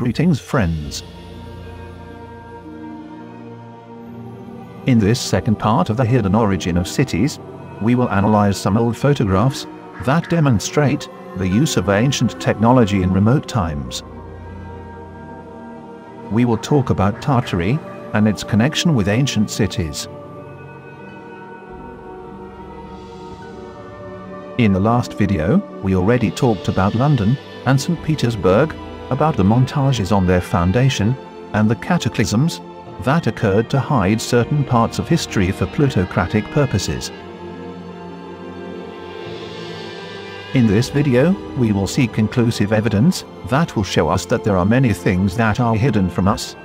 Greetings, friends. In this second part of the hidden origin of cities, we will analyze some old photographs that demonstrate the use of ancient technology in remote times. We will talk about Tartary and its connection with ancient cities. In the last video, we already talked about London and St. Petersburg, about the montages on their foundation, and the cataclysms that occurred to hide certain parts of history for plutocratic purposes. In this video, we will see conclusive evidence that will show us that there are many things that are hidden from us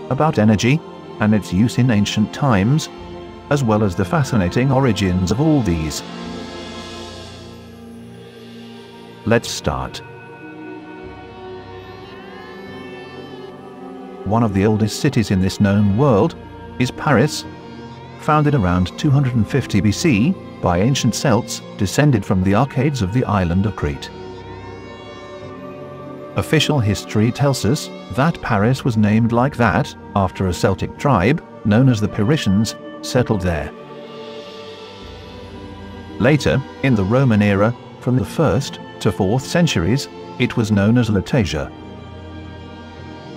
about energy and its use in ancient times, as well as the fascinating origins of all these. Let's start. One of the oldest cities in this known world is Paris, founded around 250 BC by ancient Celts descended from the Arcades of the island of Crete. Official history tells us that Paris was named like that after a Celtic tribe known as the Parisians settled there. Later, in the Roman era, from the 1st to 4th centuries, it was known as Laetasia.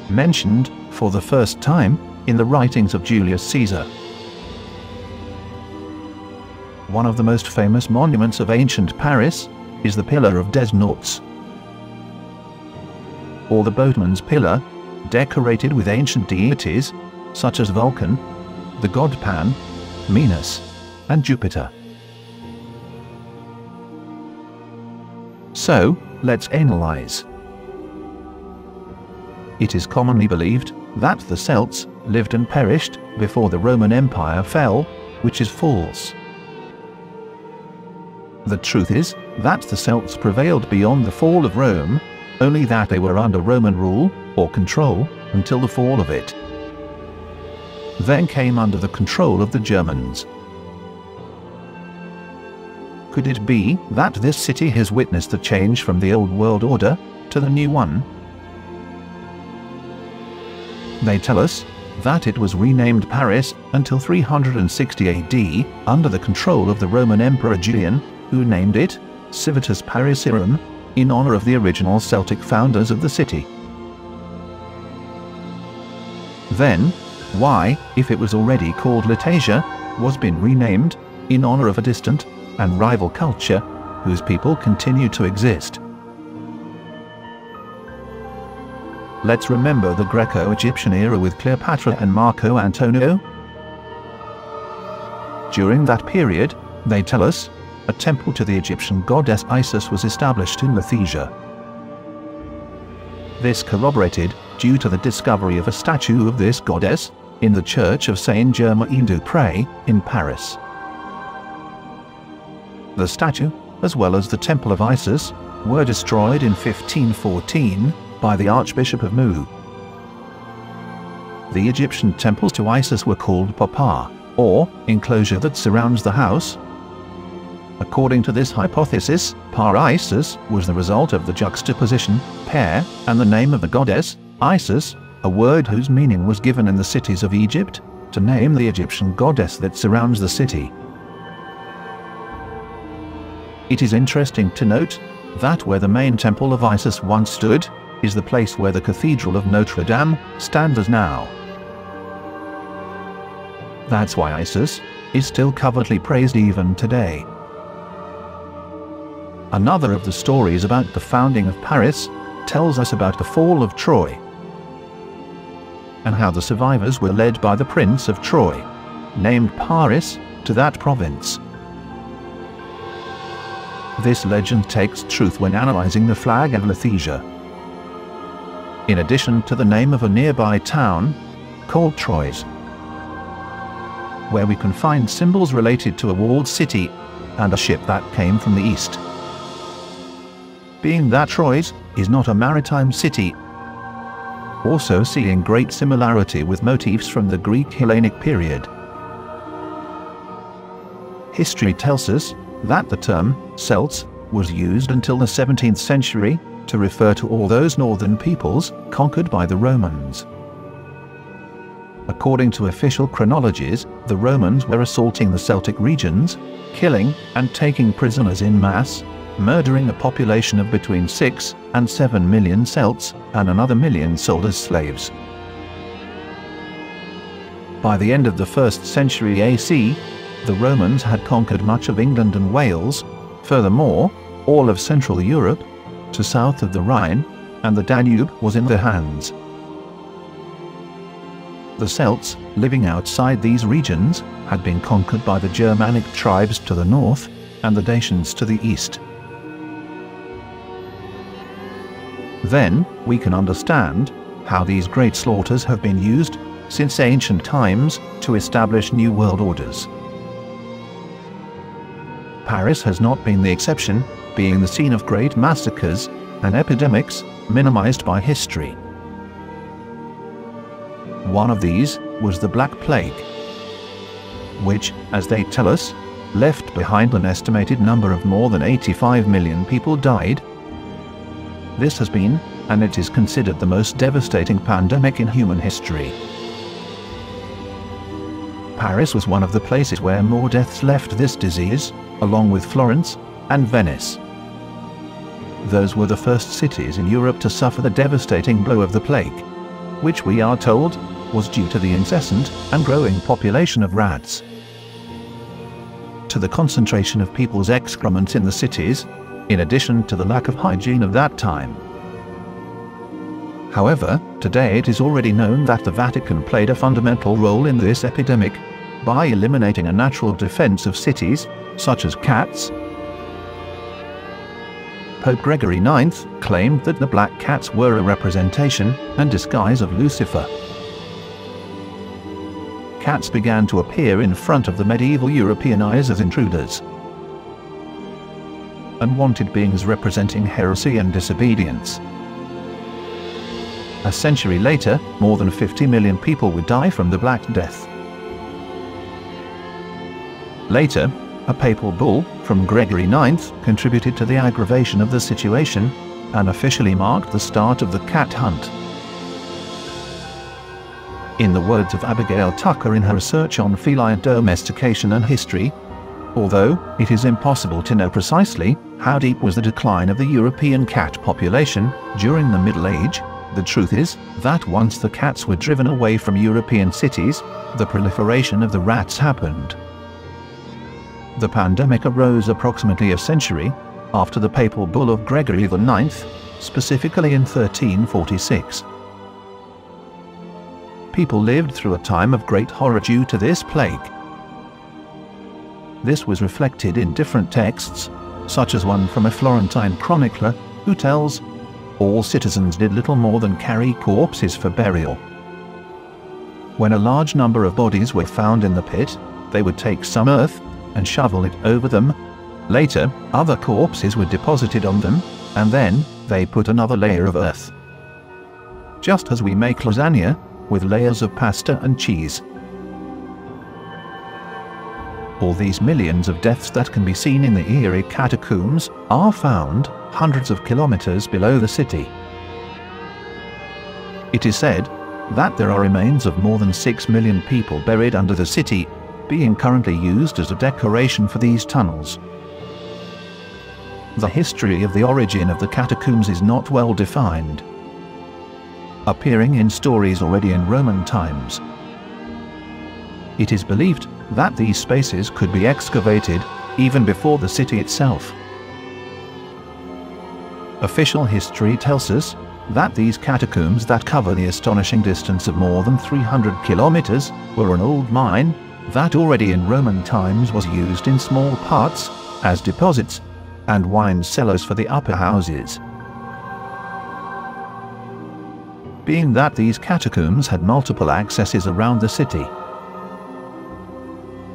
Mentioned for the first time in the writings of Julius Caesar. One of the most famous monuments of ancient Paris is the Pillar of Desnauts, or the Boatman's Pillar, decorated with ancient deities such as Vulcan, the god Pan, Venus, and Jupiter. So, let's analyze. It is commonly believed that the Celts lived and perished before the Roman Empire fell, which is false. The truth is that the Celts prevailed beyond the fall of Rome, only that they were under Roman rule or control until the fall of it. Then came under the control of the Germans. Could it be that this city has witnessed the change from the old world order to the new one? They tell us that it was renamed Paris until 360 AD under the control of the Roman Emperor Julian, who named it Civitas Parisiarum in honor of the original Celtic founders of the city. Then, why, if it was already called Laetasia, was been renamed in honor of a distant and rival culture whose people continue to exist? Let's remember the Greco-Egyptian era with Cleopatra and Marco Antonio. During that period, they tell us, a temple to the Egyptian goddess Isis was established in Laetasia. This corroborated due to the discovery of a statue of this goddess in the church of Saint-Germain-du-Pré in Paris. The statue, as well as the temple of Isis, were destroyed in 1514 by the Archbishop of Meaux. The Egyptian temples to Isis were called Papa, or enclosure that surrounds the house. According to this hypothesis, Par-Isis was the result of the juxtaposition, pair, and the name of the goddess, Isis, a word whose meaning was given in the cities of Egypt, to name the Egyptian goddess that surrounds the city. It is interesting to note that where the main temple of Isis once stood, is the place where the Cathedral of Notre Dame stands now. That's why Isis is still covertly praised even today. Another of the stories about the founding of Paris tells us about the fall of Troy, and how the survivors were led by the Prince of Troy, named Paris, to that province. This legend takes truth when analyzing the flag of Laetasia. In addition to the name of a nearby town, called Troyes, where we can find symbols related to a walled city and a ship that came from the east. Being that Troyes is not a maritime city, also seeing great similarity with motifs from the Greek Hellenic period. History tells us that the term Celts was used until the 17th century to refer to all those northern peoples conquered by the Romans. According to official chronologies, the Romans were assaulting the Celtic regions, killing and taking prisoners in mass, murdering a population of between 6 and 7 million Celts, and another million sold as slaves. By the end of the 1st century AC, the Romans had conquered much of England and Wales, furthermore, all of Central Europe, to south of the Rhine, and the Danube was in their hands. The Celts, living outside these regions, had been conquered by the Germanic tribes to the north, and the Dacians to the east. Then, we can understand how these great slaughters have been used, since ancient times, to establish new world orders. Paris has not been the exception, being the scene of great massacres and epidemics, minimized by history. One of these was the Black Plague, which, as they tell us, left behind an estimated number of more than 85 million people died. This has been, and it is considered the most devastating pandemic in human history. Paris was one of the places where more deaths left this disease, along with Florence and Venice. Those were the first cities in Europe to suffer the devastating blow of the plague, which we are told was due to the incessant and growing population of rats, to the concentration of people's excrement in the cities, in addition to the lack of hygiene of that time. However, today it is already known that the Vatican played a fundamental role in this epidemic by eliminating a natural defense of cities, such as cats. Pope Gregory IX claimed that the black cats were a representation and disguise of Lucifer. Cats began to appear in front of the medieval European eyes as intruders, unwanted beings representing heresy and disobedience. A century later, more than 50 million people would die from the Black Death. Later, a papal bull from Gregory IX contributed to the aggravation of the situation and officially marked the start of the cat hunt. In the words of Abigail Tucker in her research on feline domestication and history, although it is impossible to know precisely how deep was the decline of the European cat population during the Middle Age, the truth is that once the cats were driven away from European cities, the proliferation of the rats happened. The pandemic arose approximately a century after the papal bull of Gregory IX, specifically in 1346. People lived through a time of great horror due to this plague. This was reflected in different texts, such as one from a Florentine chronicler, who tells, "All citizens did little more than carry corpses for burial. When a large number of bodies were found in the pit, they would take some earth and shovel it over them. Later, other corpses were deposited on them, and then they put another layer of earth. Just as we make lasagna, with layers of pasta and cheese." All these millions of deaths that can be seen in the eerie catacombs are found hundreds of kilometers below the city. It is said that there are remains of more than 6 million people buried under the city, being currently used as a decoration for these tunnels. The history of the origin of the catacombs is not well defined, appearing in stories already in Roman times. It is believed that these spaces could be excavated even before the city itself. Official history tells us that these catacombs that cover the astonishing distance of more than 300 kilometers were an old mine that already in Roman times was used in small parts as deposits and wine cellars for the upper houses. Being that these catacombs had multiple accesses around the city.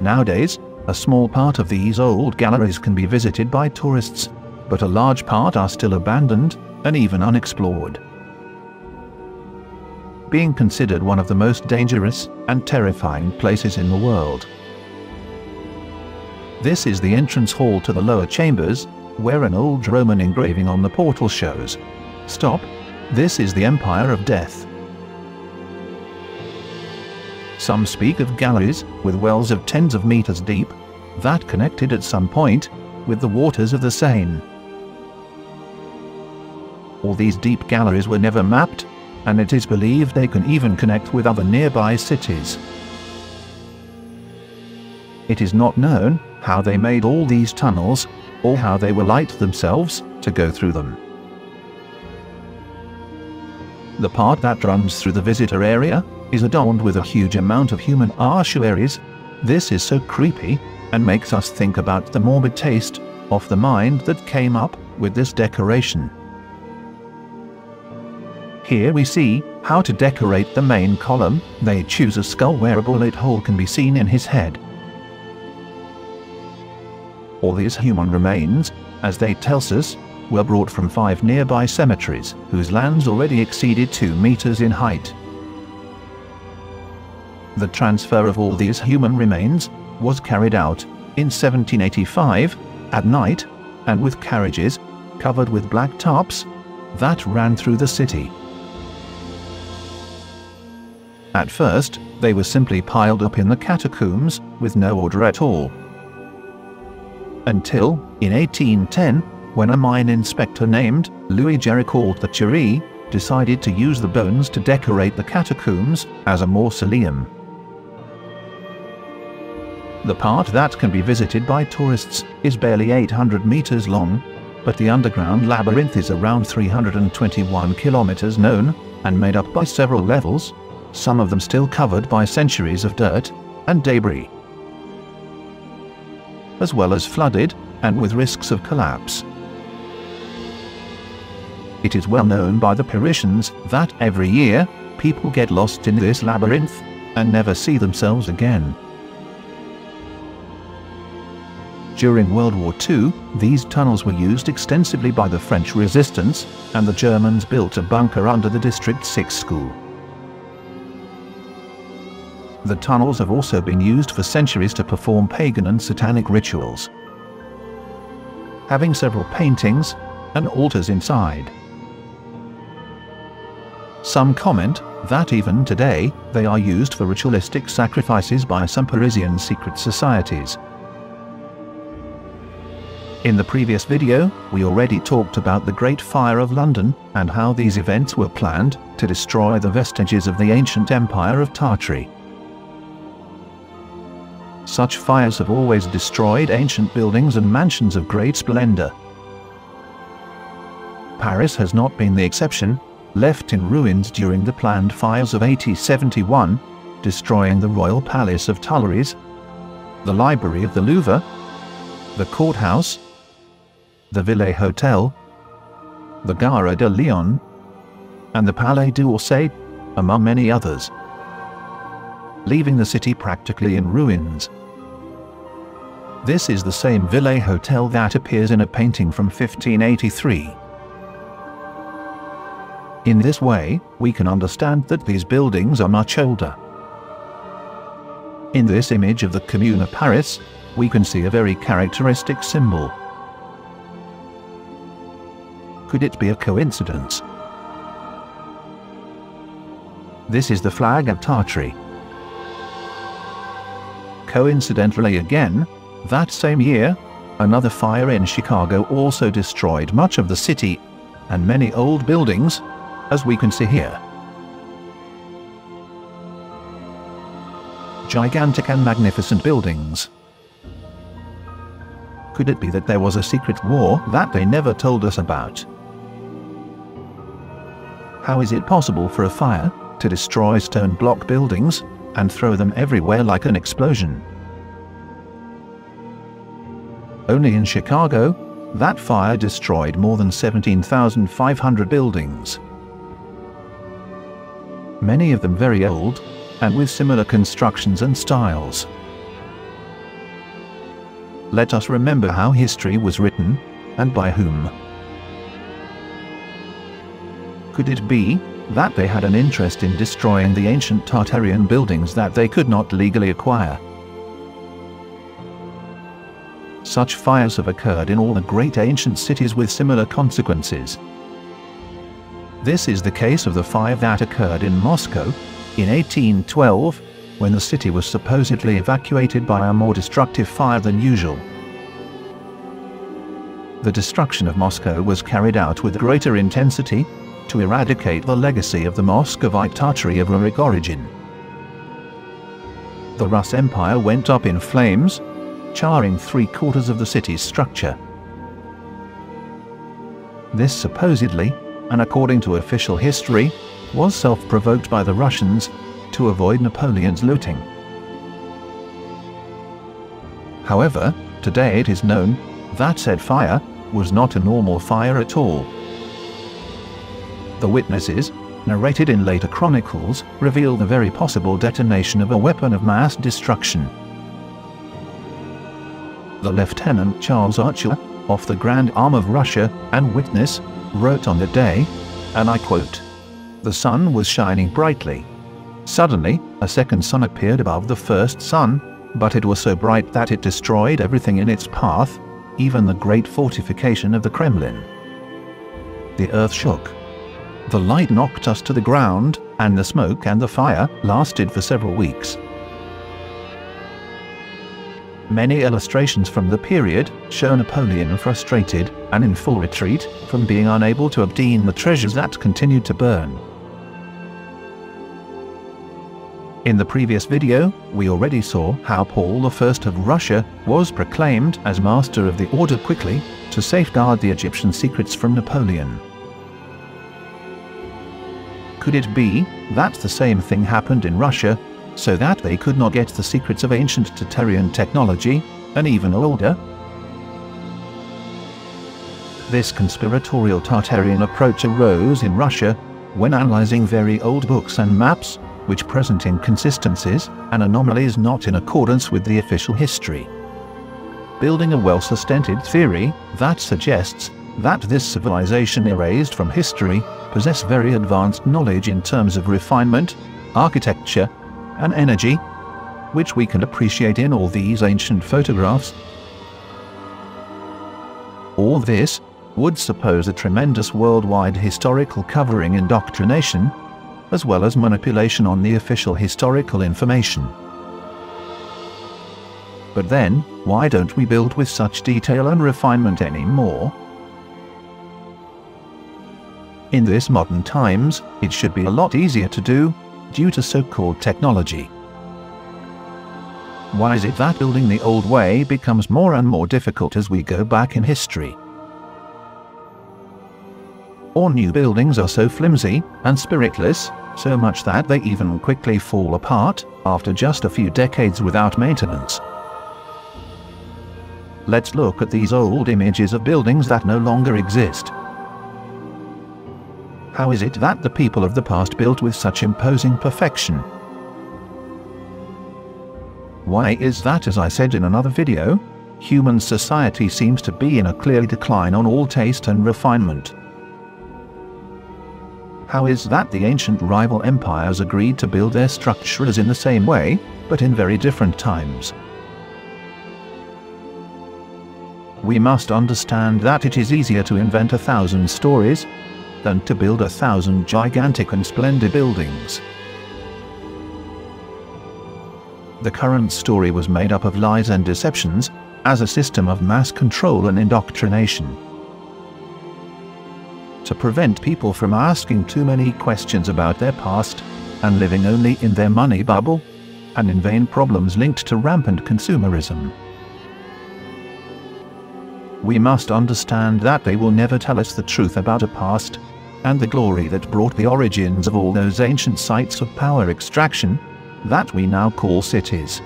Nowadays, a small part of these old galleries can be visited by tourists, but a large part are still abandoned and even unexplored. Being considered one of the most dangerous and terrifying places in the world. This is the entrance hall to the lower chambers, where an old Roman engraving on the portal shows Stop. This is the Empire of Death. Some speak of galleries, with wells of tens of meters deep, that connected at some point with the waters of the Seine. All these deep galleries were never mapped, and it is believed they can even connect with other nearby cities. It is not known how they made all these tunnels, or how they were light themselves to go through them. The part that runs through the visitor area is adorned with a huge amount of human ossuaries. This is so creepy, and makes us think about the morbid taste of the mind that came up with this decoration. Here we see how to decorate the main column. They choose a skull where a bullet hole can be seen in his head. All these human remains, as they tell us, were brought from 5 nearby cemeteries, whose lands already exceeded 2 meters in height. The transfer of all these human remains was carried out in 1785, at night, and with carriages covered with black tarps that ran through the city. At first, they were simply piled up in the catacombs, with no order at all. Until, in 1810, when a mine inspector named Louis Tartary decided to use the bones to decorate the catacombs as a mausoleum. The part that can be visited by tourists is barely 800 meters long, but the underground labyrinth is around 321 kilometers known, and made up by several levels, some of them still covered by centuries of dirt and debris, as well as flooded, and with risks of collapse. It is well known by the Parisians that every year, people get lost in this labyrinth, and never see themselves again. During World War II, these tunnels were used extensively by the French resistance, and the Germans built a bunker under the District 6 school. The tunnels have also been used for centuries to perform pagan and satanic rituals, having several paintings and altars inside. Some comment that even today, they are used for ritualistic sacrifices by some Parisian secret societies. In the previous video, we already talked about the Great Fire of London, and how these events were planned to destroy the vestiges of the ancient Empire of Tartary. Such fires have always destroyed ancient buildings and mansions of great splendor. Paris has not been the exception, left in ruins during the planned fires of 1871, destroying the Royal Palace of Tuileries, the Library of the Louvre, the courthouse, the Ville Hotel, the Gare de Lyon, and the Palais d'Orsay, among many others, leaving the city practically in ruins. This is the same Ville Hotel that appears in a painting from 1583. In this way, we can understand that these buildings are much older. In this image of the Commune of Paris, we can see a very characteristic symbol. Could it be a coincidence? This is the Flag of Tartary. Coincidentally again, that same year, another fire in Chicago also destroyed much of the city, and many old buildings, as we can see here. Gigantic and magnificent buildings. Could it be that there was a secret war that they never told us about? How is it possible for a fire to destroy stone block buildings and throw them everywhere like an explosion? Only in Chicago, that fire destroyed more than 17,500 buildings. Many of them very old, and with similar constructions and styles. Let us remember how history was written, and by whom. Could it be that they had an interest in destroying the ancient Tartarian buildings that they could not legally acquire? Such fires have occurred in all the great ancient cities with similar consequences. This is the case of the fire that occurred in Moscow in 1812, when the city was supposedly evacuated by a more destructive fire than usual. The destruction of Moscow was carried out with greater intensity to eradicate the legacy of the Muscovite Tartary of Rurik origin. The Rus Empire went up in flames, charring 3/4 of the city's structure. This supposedly, and according to official history, was self-provoked by the Russians to avoid Napoleon's looting. However, today it is known that said fire was not a normal fire at all. The witnesses, narrated in later chronicles, reveal the very possible detonation of a weapon of mass destruction. The Lieutenant Charles Archer, of the Grand Arm of Russia, and witness, wrote on the day, and I quote, "The sun was shining brightly. Suddenly, a second sun appeared above the first sun, but it was so bright that it destroyed everything in its path, even the great fortification of the Kremlin. The earth shook. The light knocked us to the ground, and the smoke and the fire lasted for several weeks." Many illustrations from the period show Napoleon frustrated and in full retreat from being unable to obtain the treasures that continued to burn. In the previous video, we already saw how Paul I of Russia was proclaimed as master of the order quickly to safeguard the Egyptian secrets from Napoleon. Could it be that the same thing happened in Russia, so that they could not get the secrets of ancient Tartarian technology, and even older? This conspiratorial Tartarian approach arose in Russia when analyzing very old books and maps, which present inconsistencies and anomalies not in accordance with the official history. Building a well-sustained theory that suggests that this civilization erased from history possessed very advanced knowledge in terms of refinement, architecture, and energy, which we can appreciate in all these ancient photographs. All this would suppose a tremendous worldwide historical covering indoctrination, as well as manipulation on the official historical information. But then, why don't we build with such detail and refinement anymore? In this modern times, it should be a lot easier to do, due to so-called technology. Why is it that building the old way becomes more and more difficult as we go back in history? All new buildings are so flimsy and spiritless, so much that they even quickly fall apart after just a few decades without maintenance. Let's look at these old images of buildings that no longer exist. How is it that the people of the past built with such imposing perfection? Why is that, as I said in another video, human society seems to be in a clear decline on all taste and refinement? How is that the ancient rival empires agreed to build their structures in the same way, but in very different times? We must understand that it is easier to invent 1,000 stories than to build 1,000 gigantic and splendid buildings. The current story was made up of lies and deceptions as a system of mass control and indoctrination. To prevent people from asking too many questions about their past and living only in their money bubble, and in vain problems linked to rampant consumerism. We must understand that they will never tell us the truth about a past and the glory that brought the origins of all those ancient sites of power extraction that we now call cities.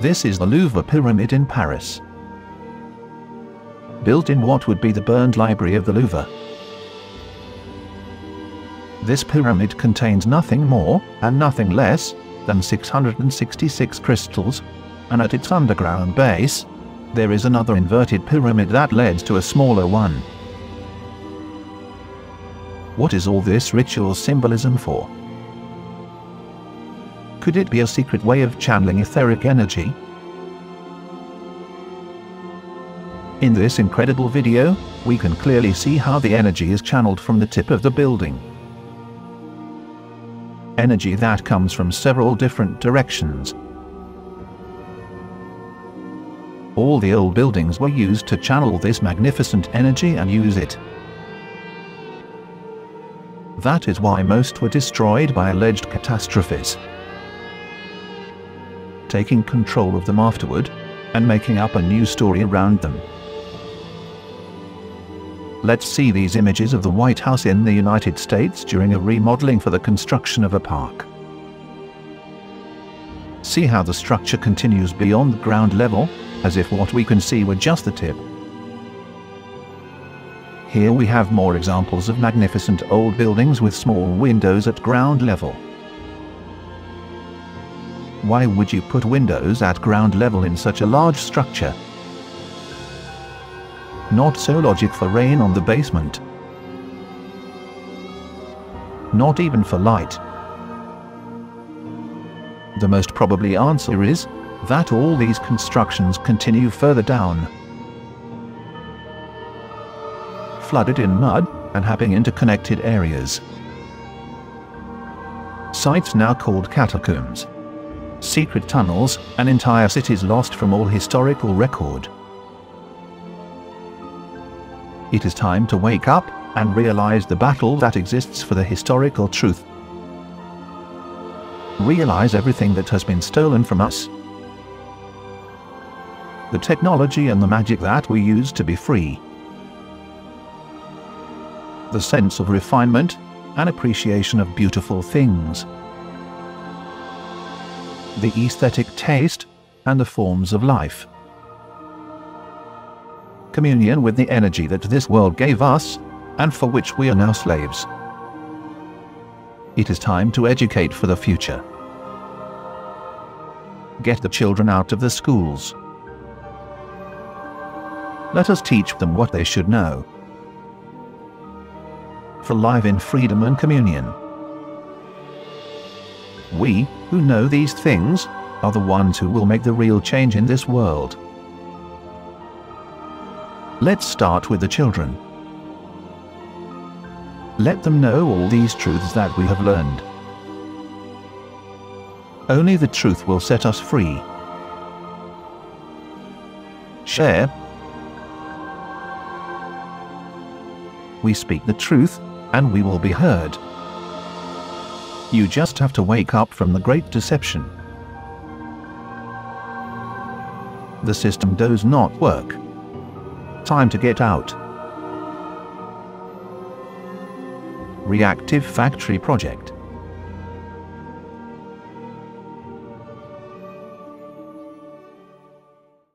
This is the Louvre Pyramid in Paris, built in what would be the burned library of the Louvre. This pyramid contains nothing more and nothing less than 666 crystals, and at its underground base, there is another inverted pyramid that led to a smaller one. What is all this ritual symbolism for? Could it be a secret way of channeling etheric energy? In this incredible video, we can clearly see how the energy is channeled from the tip of the building. Energy that comes from several different directions. All the old buildings were used to channel this magnificent energy and use it. That is why most were destroyed by alleged catastrophes. Taking control of them afterward, and making up a new story around them. Let's see these images of the White House in the United States during a remodeling for the construction of a park. See how the structure continues beyond the ground level, as if what we can see were just the tip. Here we have more examples of magnificent old buildings with small windows at ground level. Why would you put windows at ground level in such a large structure? Not so logic for rain on the basement. Not even for light. The most probably answer is that all these constructions continue further down, flooded in mud and having interconnected areas. Sites now called catacombs, secret tunnels, and entire cities lost from all historical record. It is time to wake up and realize the battle that exists for the historical truth. Realize everything that has been stolen from us. The technology and the magic that we use to be free. The sense of refinement and appreciation of beautiful things. The aesthetic taste and the forms of life. Communion with the energy that this world gave us, and for which we are now slaves. It is time to educate for the future. Get the children out of the schools. Let us teach them what they should know. For life in freedom and communion. We, who know these things, are the ones who will make the real change in this world. Let's start with the children. Let them know all these truths that we have learned. Only the truth will set us free. Share. We speak the truth, and we will be heard. You just have to wake up from the great deception. The system does not work. Time to get out. Reactive Factory Project.